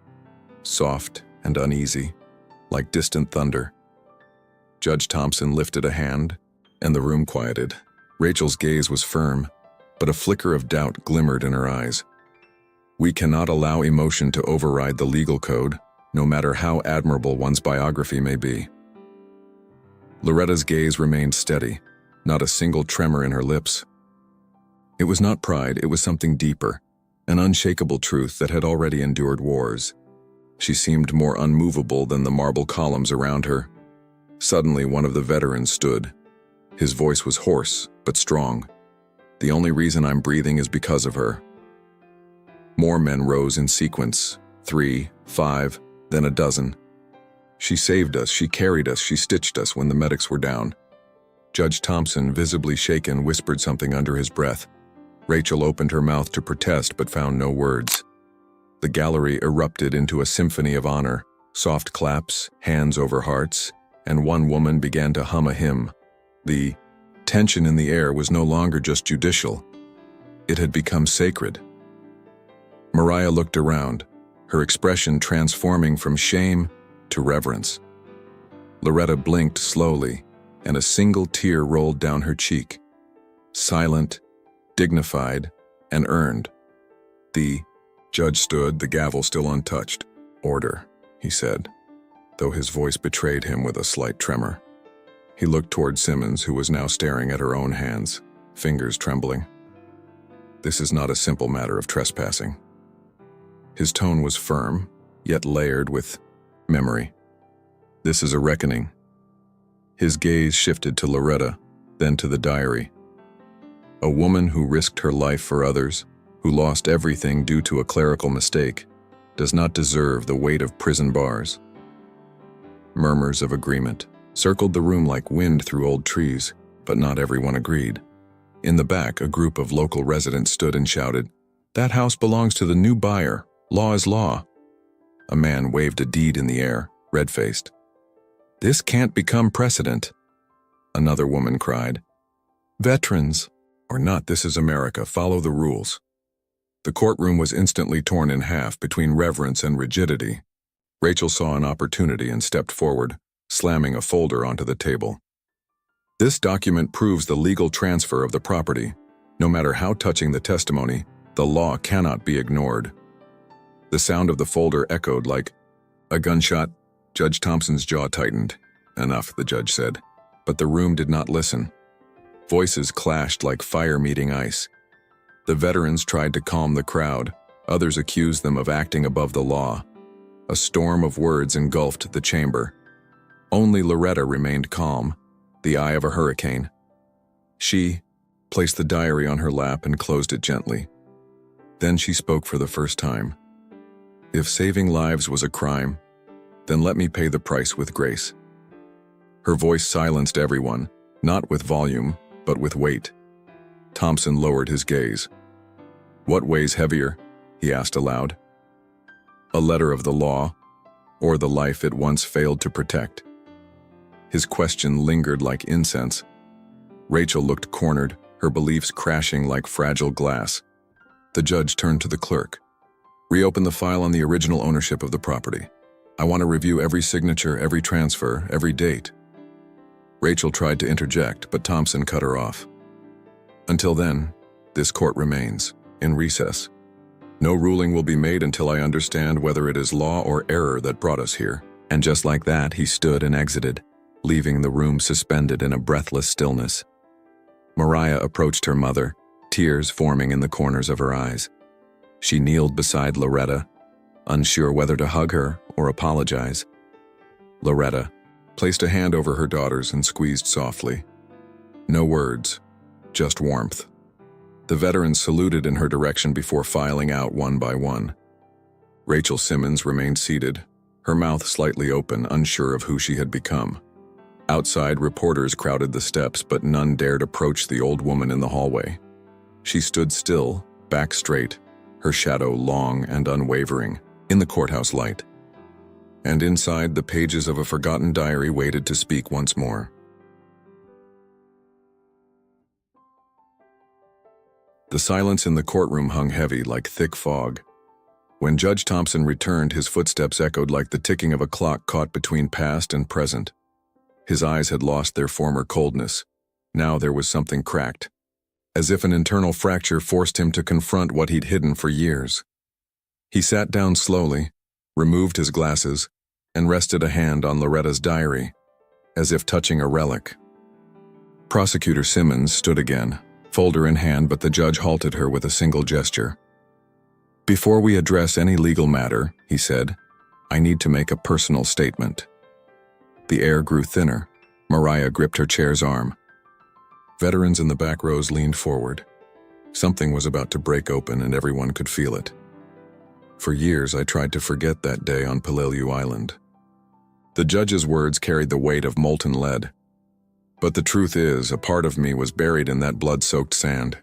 soft and uneasy, like distant thunder. Judge Thompson lifted a hand, and the room quieted. Rachel's gaze was firm, but a flicker of doubt glimmered in her eyes. We cannot allow emotion to override the legal code, no matter how admirable one's biography may be. Loretta's gaze remained steady, not a single tremor in her lips. It was not pride, it was something deeper, an unshakable truth that had already endured wars. She seemed more unmovable than the marble columns around her. Suddenly, one of the veterans stood. His voice was hoarse, but strong. The only reason I'm breathing is because of her. More men rose in sequence, 3, 5, then a dozen. She saved us, she carried us, she stitched us when the medics were down. Judge Thompson, visibly shaken, whispered something under his breath. Rachel opened her mouth to protest but found no words. The gallery erupted into a symphony of honor, soft claps, hands over hearts, and one woman began to hum a hymn. The tension in the air was no longer just judicial. It had become sacred. Mariah looked around, her expression transforming from shame to reverence. Loretta blinked slowly, and a single tear rolled down her cheek. Silent, dignified, and earned. The judge stood, the gavel still untouched. Order, he said, though his voice betrayed him with a slight tremor. He looked toward Simmons, who was now staring at her own hands, fingers trembling. This is not a simple matter of trespassing. His tone was firm, yet layered with memory. This is a reckoning. His gaze shifted to Loretta, then to the diary. A woman who risked her life for others, who lost everything due to a clerical mistake, does not deserve the weight of prison bars. Murmurs of agreement circled the room like wind through old trees, but not everyone agreed. In the back, a group of local residents stood and shouted, "That house belongs to the new buyer. Law is law." A man waved a deed in the air, red-faced. "This can't become precedent." Another woman cried, "Veterans, or not, this is America, follow the rules." The courtroom was instantly torn in half between reverence and rigidity. Rachel saw an opportunity and stepped forward, slamming a folder onto the table. This document proves the legal transfer of the property. No matter how touching the testimony, the law cannot be ignored. The sound of the folder echoed like a gunshot. Judge Thompson's jaw tightened. Enough, the judge said. But the room did not listen. Voices clashed like fire meeting ice. The veterans tried to calm the crowd. Others accused them of acting above the law. A storm of words engulfed the chamber. Only Loretta remained calm, the eye of a hurricane. She placed the diary on her lap and closed it gently. Then she spoke for the first time. "If saving lives was a crime, then let me pay the price with grace." Her voice silenced everyone, not with volume, but with weight. Thompson lowered his gaze. "What weighs heavier?" he asked aloud. "A letter of the law, or the life it once failed to protect?" His question lingered like incense. Rachel looked cornered, her beliefs crashing like fragile glass. The judge turned to the clerk. "Reopen the file on the original ownership of the property. I want to review every signature, every transfer, every date." Rachel tried to interject, but Thompson cut her off. "Until then, this court remains in recess. No ruling will be made until I understand whether it is law or error that brought us here." And just like that, he stood and exited, leaving the room suspended in a breathless stillness. Mariah approached her mother, tears forming in the corners of her eyes. She kneeled beside Loretta, unsure whether to hug her or apologize. Loretta placed a hand over her daughter's and squeezed softly. No words, just warmth. The veterans saluted in her direction before filing out one by one. Rachel Simmons remained seated, her mouth slightly open, unsure of who she had become. Outside, reporters crowded the steps, but none dared approach the old woman in the hallway. She stood still, back straight, her shadow long and unwavering, in the courthouse light. And inside, the pages of a forgotten diary waited to speak once more. The silence in the courtroom hung heavy like thick fog. When Judge Thompson returned, his footsteps echoed like the ticking of a clock caught between past and present. His eyes had lost their former coldness. Now there was something cracked, as if an internal fracture forced him to confront what he'd hidden for years. He sat down slowly, removed his glasses, and rested a hand on Loretta's diary, as if touching a relic. Prosecutor Simmons stood again, folder in hand, but the judge halted her with a single gesture. "Before we address any legal matter," he said, "I need to make a personal statement." The air grew thinner. Mariah gripped her chair's arm. Veterans in the back rows leaned forward. Something was about to break open, and everyone could feel it. For years, I tried to forget that day on Peleliu Island. The judge's words carried the weight of molten lead. But the truth is, a part of me was buried in that blood-soaked sand.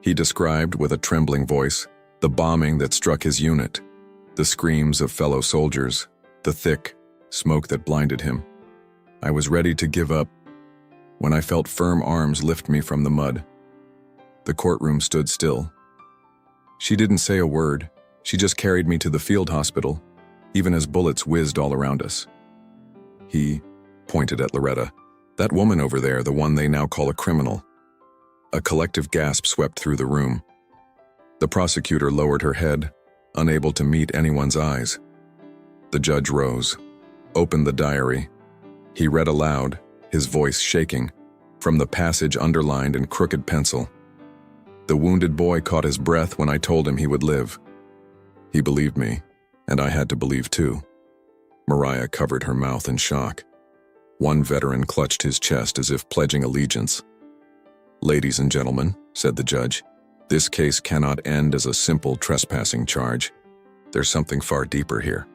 He described, with a trembling voice, the bombing that struck his unit, the screams of fellow soldiers, the thick smoke that blinded him. I was ready to give up when I felt firm arms lift me from the mud. The courtroom stood still. She didn't say a word. She just carried me to the field hospital, even as bullets whizzed all around us. He pointed at Loretta. "That woman over there, the one they now call a criminal." A collective gasp swept through the room. The prosecutor lowered her head, unable to meet anyone's eyes. The judge rose, opened the diary. He read aloud, his voice shaking, from the passage underlined in crooked pencil. "The wounded boy caught his breath when I told him he would live. He believed me, and I had to believe too." Mariah covered her mouth in shock. One veteran clutched his chest as if pledging allegiance. "Ladies and gentlemen," said the judge, "this case cannot end as a simple trespassing charge. There's something far deeper here."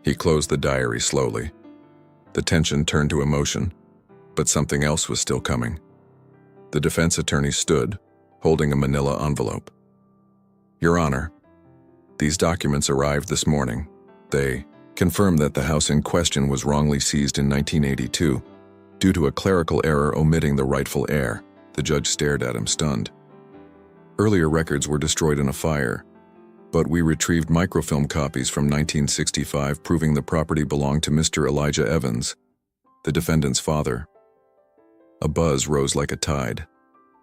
He closed the diary slowly. The tension turned to emotion, but something else was still coming. The defense attorney stood, holding a manila envelope. "Your Honor, these documents arrived this morning. They confirm that the house in question was wrongly seized in 1982 due to a clerical error omitting the rightful heir." The judge stared at him, stunned. "Earlier records were destroyed in a fire, but we retrieved microfilm copies from 1965 proving the property belonged to Mr. Elijah Evans, the defendant's father." A buzz rose like a tide.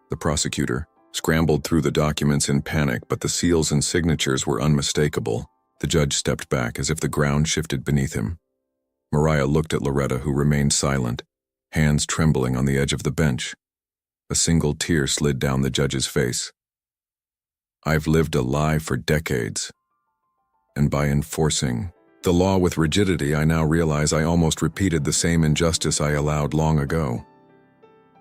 The prosecutor scrambled through the documents in panic, but the seals and signatures were unmistakable. The judge stepped back as if the ground shifted beneath him. Mariah looked at Loretta, who remained silent, hands trembling on the edge of the bench. A single tear slid down the judge's face. "I've lived a lie for decades, and by enforcing the law with rigidity, I now realize I almost repeated the same injustice I allowed long ago."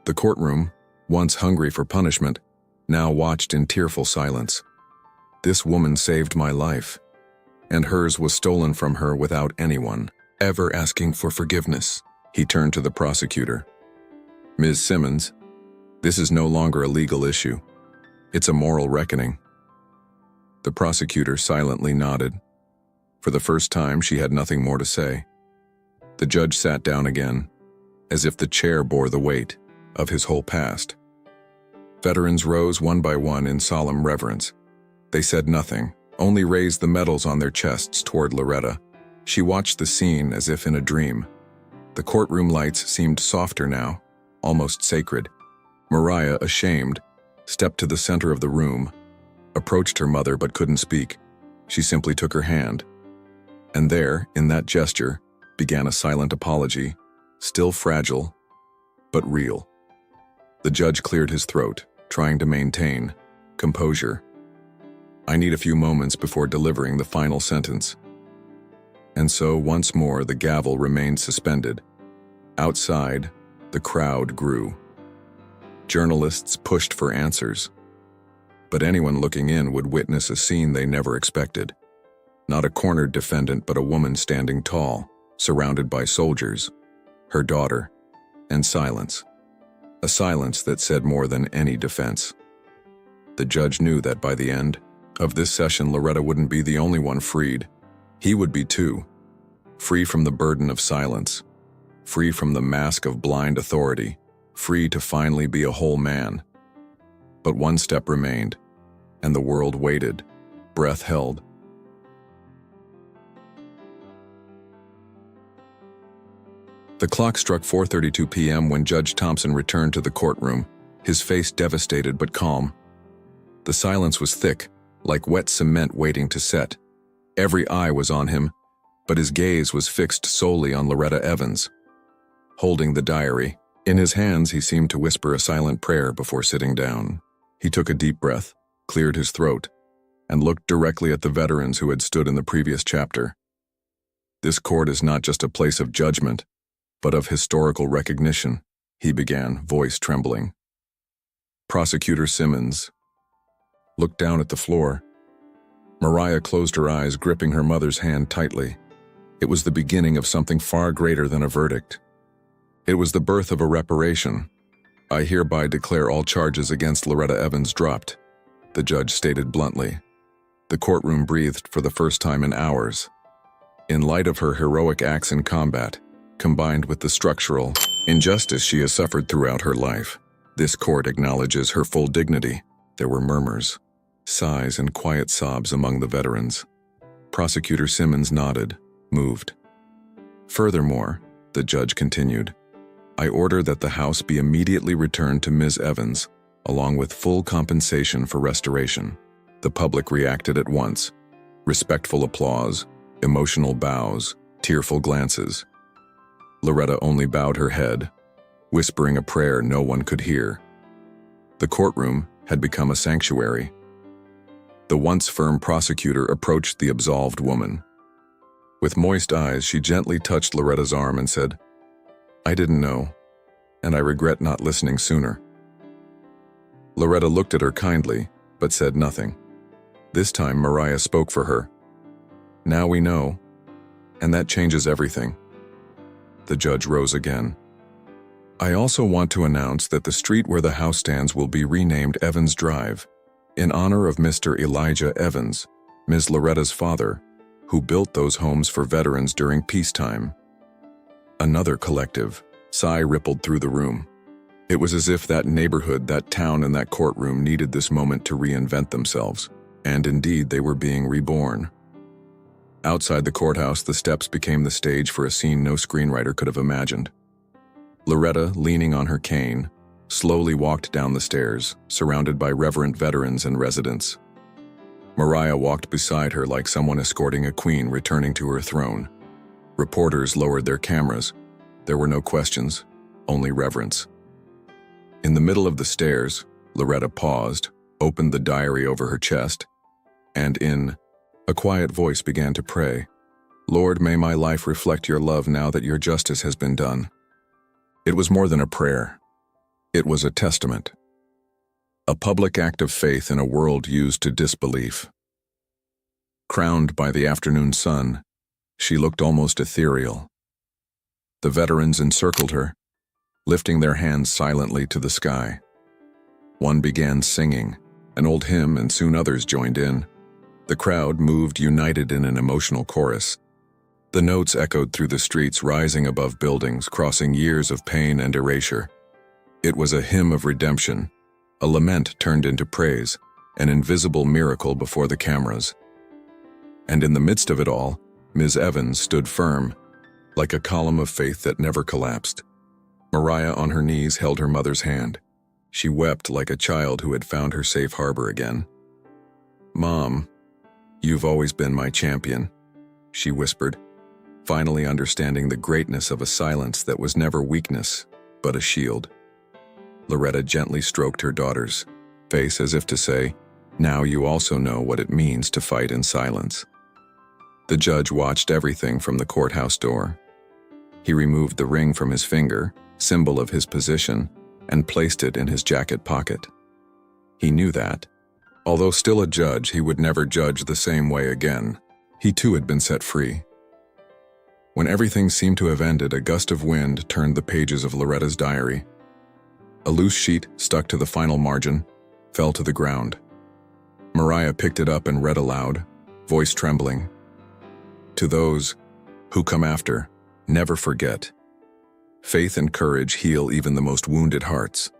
The courtroom, once hungry for punishment, now watched in tearful silence. This woman saved my life, and hers was stolen from her without anyone ever asking for forgiveness. He turned to the prosecutor. "Ms. Simmons, this is no longer a legal issue. It's a moral reckoning." The prosecutor silently nodded. For the first time, she had nothing more to say. The judge sat down again, as if the chair bore the weight of his whole past. Veterans rose one by one in solemn reverence. They said nothing, only raised the medals on their chests toward Loretta. She watched the scene as if in a dream. The courtroom lights seemed softer now, almost sacred. Mariah, ashamed, stepped to the center of the room, approached her mother but couldn't speak. She simply took her hand. And there, in that gesture, began a silent apology, still fragile, but real. The judge cleared his throat, trying to maintain composure. "I need a few moments before delivering the final sentence." And so, once more, the gavel remained suspended. Outside, the crowd grew. Journalists pushed for answers. But anyone looking in would witness a scene they never expected. Not a cornered defendant, but a woman standing tall, surrounded by soldiers, her daughter, and silence. A silence that said more than any defense. The judge knew that by the end, Of this session, Loretta wouldn't be the only one freed. He would be too. Free from the burden of silence. Free from the mask of blind authority. Free to finally be a whole man. But one step remained, and the world waited, breath held. The clock struck 4:32 p.m. when Judge Thompson returned to the courtroom, his face devastated but calm. The silence was thick, like wet cement waiting to set. Every eye was on him, but his gaze was fixed solely on Loretta Evans. Holding the diary, in his hands he seemed to whisper a silent prayer before sitting down. He took a deep breath, cleared his throat, and looked directly at the veterans who had stood in the previous chapter. This court is not just a place of judgment, but of historical recognition, he began, voice trembling. Prosecutor Simmons looked down at the floor. Mariah closed her eyes, gripping her mother's hand tightly. It was the beginning of something far greater than a verdict. It was the birth of a reparation. I hereby declare all charges against Loretta Evans dropped, the judge stated bluntly. The courtroom breathed for the first time in hours. In light of her heroic acts in combat, combined with the structural injustice she has suffered throughout her life, this court acknowledges her full dignity. There were murmurs, sighs, and quiet sobs among the veterans. Prosecutor Simmons nodded, moved. Furthermore, the judge continued, I order that the house be immediately returned to Ms. Evans, along with full compensation for restoration. The public reacted at once. Respectful applause, emotional bows, tearful glances. Loretta only bowed her head, whispering a prayer no one could hear. The courtroom had become a sanctuary. The once firm prosecutor approached the absolved woman. With moist eyes, she gently touched Loretta's arm and said, I didn't know, and I regret not listening sooner. Loretta looked at her kindly, but said nothing. This time, Mariah spoke for her. Now we know, and that changes everything. The judge rose again. I also want to announce that the street where the house stands will be renamed Evans Drive, in honor of Mr. Elijah Evans, Ms. Loretta's father, who built those homes for veterans during peacetime. Another collective sigh rippled through the room. It was as if that neighborhood, that town, and that courtroom needed this moment to reinvent themselves, and indeed they were being reborn. Outside the courthouse, the steps became the stage for a scene no screenwriter could have imagined. Loretta, leaning on her cane, slowly walked down the stairs, surrounded by reverent veterans and residents. Mariah walked beside her like someone escorting a queen returning to her throne. Reporters lowered their cameras. There were no questions, only reverence. In the middle of the stairs, Loretta paused, opened the diary over her chest, and in a quiet voice began to pray, Lord, may my life reflect your love now that your justice has been done. It was more than a prayer. It was a testament. A public act of faith in a world used to disbelief. Crowned by the afternoon sun, she looked almost ethereal. The veterans encircled her, lifting their hands silently to the sky. One began singing, an old hymn, and soon others joined in. The crowd moved united in an emotional chorus. The notes echoed through the streets, rising above buildings, crossing years of pain and erasure. It was a hymn of redemption, a lament turned into praise, an invisible miracle before the cameras. And in the midst of it all, Ms. Evans stood firm, like a column of faith that never collapsed. Mariah, on her knees, held her mother's hand. She wept like a child who had found her safe harbor again. Mom, you've always been my champion, she whispered, finally understanding the greatness of a silence that was never weakness, but a shield. Loretta gently stroked her daughter's face as if to say, now you also know what it means to fight in silence. The judge watched everything from the courthouse door. He removed the ring from his finger, symbol of his position, and placed it in his jacket pocket. He knew that, although still a judge, he would never judge the same way again. He too had been set free. When everything seemed to have ended, a gust of wind turned the pages of Loretta's diary. A loose sheet, stuck to the final margin, fell to the ground. Mariah picked it up and read aloud, voice trembling. To those who come after, never forget. Faith and courage heal even the most wounded hearts.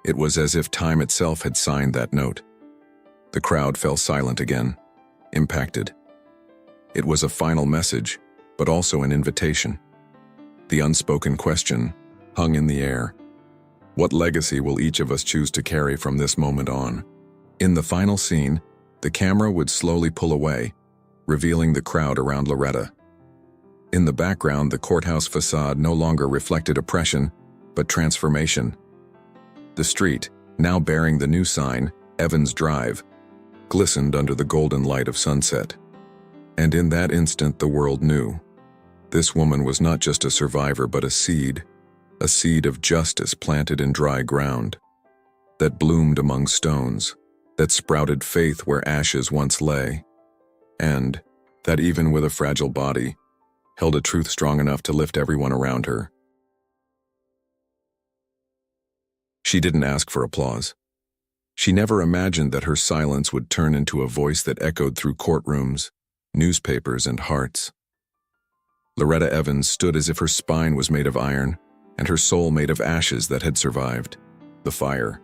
It was as if time itself had signed that note. The crowd fell silent again, impacted. It was a final message, but also an invitation. The unspoken question hung in the air. What legacy will each of us choose to carry from this moment on? In the final scene, the camera would slowly pull away, revealing the crowd around Loretta. In the background, the courthouse facade no longer reflected oppression, but transformation. The street, now bearing the new sign, Evans Drive, glistened under the golden light of sunset. And in that instant, the world knew. This woman was not just a survivor, but a seed of justice planted in dry ground, that bloomed among stones, that sprouted faith where ashes once lay, and that even with a fragile body, held a truth strong enough to lift everyone around her. She didn't ask for applause. She never imagined that her silence would turn into a voice that echoed through courtrooms, newspapers, and hearts. Loretta Evans stood as if her spine was made of iron, and her soul made of ashes that had survived the fire.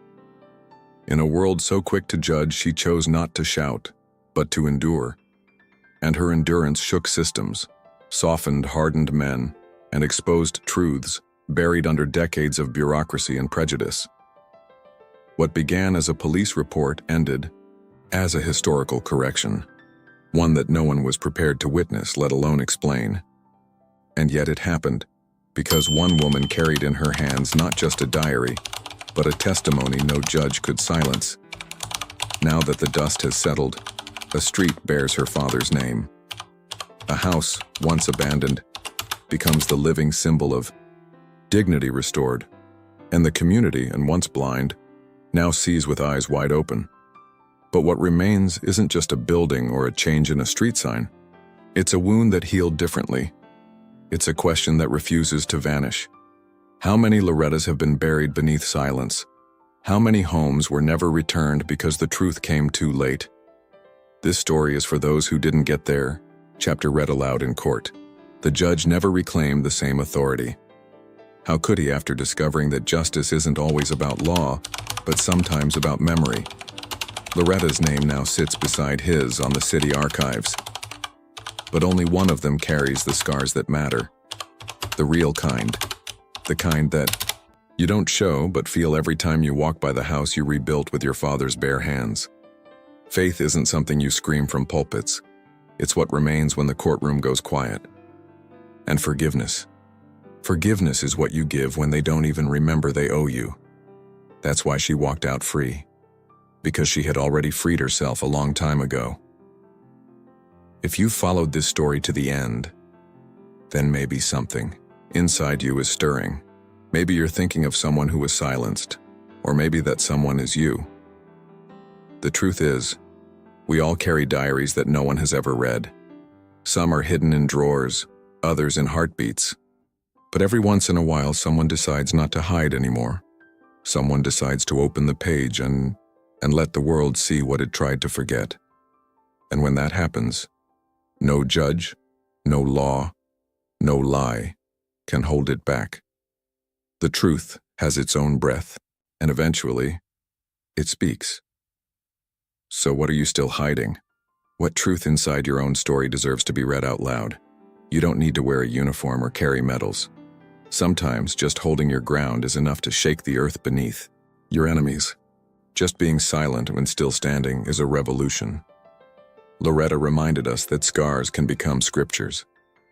In a world so quick to judge, she chose not to shout, but to endure. And her endurance shook systems, softened hardened men, and exposed truths buried under decades of bureaucracy and prejudice. What began as a police report ended as a historical correction, one that no one was prepared to witness, let alone explain. And yet it happened, because one woman carried in her hands not just a diary, but a testimony no judge could silence. Now that the dust has settled, a street bears her father's name. A house, once abandoned, becomes the living symbol of dignity restored, and the community, and once blind, now sees with eyes wide open. But what remains isn't just a building or a change in a street sign. It's a wound that healed differently. It's a question that refuses to vanish. How many Lorettas have been buried beneath silence? How many homes were never returned because the truth came too late? This story is for those who didn't get their chapter read aloud in court. The judge never reclaimed the same authority. How could he, after discovering that justice isn't always about law, but sometimes about memory? Loretta's name now sits beside his on the city archives. But only one of them carries the scars that matter. The real kind. The kind that you don't show but feel every time you walk by the house you rebuilt with your father's bare hands. Faith isn't something you scream from pulpits. It's what remains when the courtroom goes quiet. And forgiveness. Forgiveness is what you give when they don't even remember they owe you. That's why she walked out free. Because she had already freed herself a long time ago. If you followed this story to the end, then maybe something inside you is stirring. Maybe you're thinking of someone who was silenced, or maybe that someone is you. The truth is, we all carry diaries that no one has ever read. Some are hidden in drawers, others in heartbeats. But every once in a while, someone decides not to hide anymore. Someone decides to open the page and let the world see what it tried to forget. And when that happens, no judge, no law, no lie can hold it back. The truth has its own breath, and eventually, it speaks. So what are you still hiding? What truth inside your own story deserves to be read out loud? You don't need to wear a uniform or carry medals. Sometimes just holding your ground is enough to shake the earth beneath your enemies. Just being silent when still standing is a revolution. Loretta reminded us that scars can become scriptures,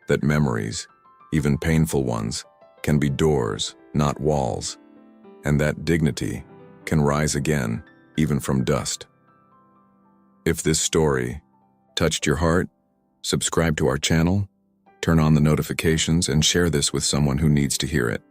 that memories, even painful ones, can be doors, not walls, and that dignity can rise again, even from dust. If this story touched your heart, subscribe to our channel, turn on the notifications, and share this with someone who needs to hear it.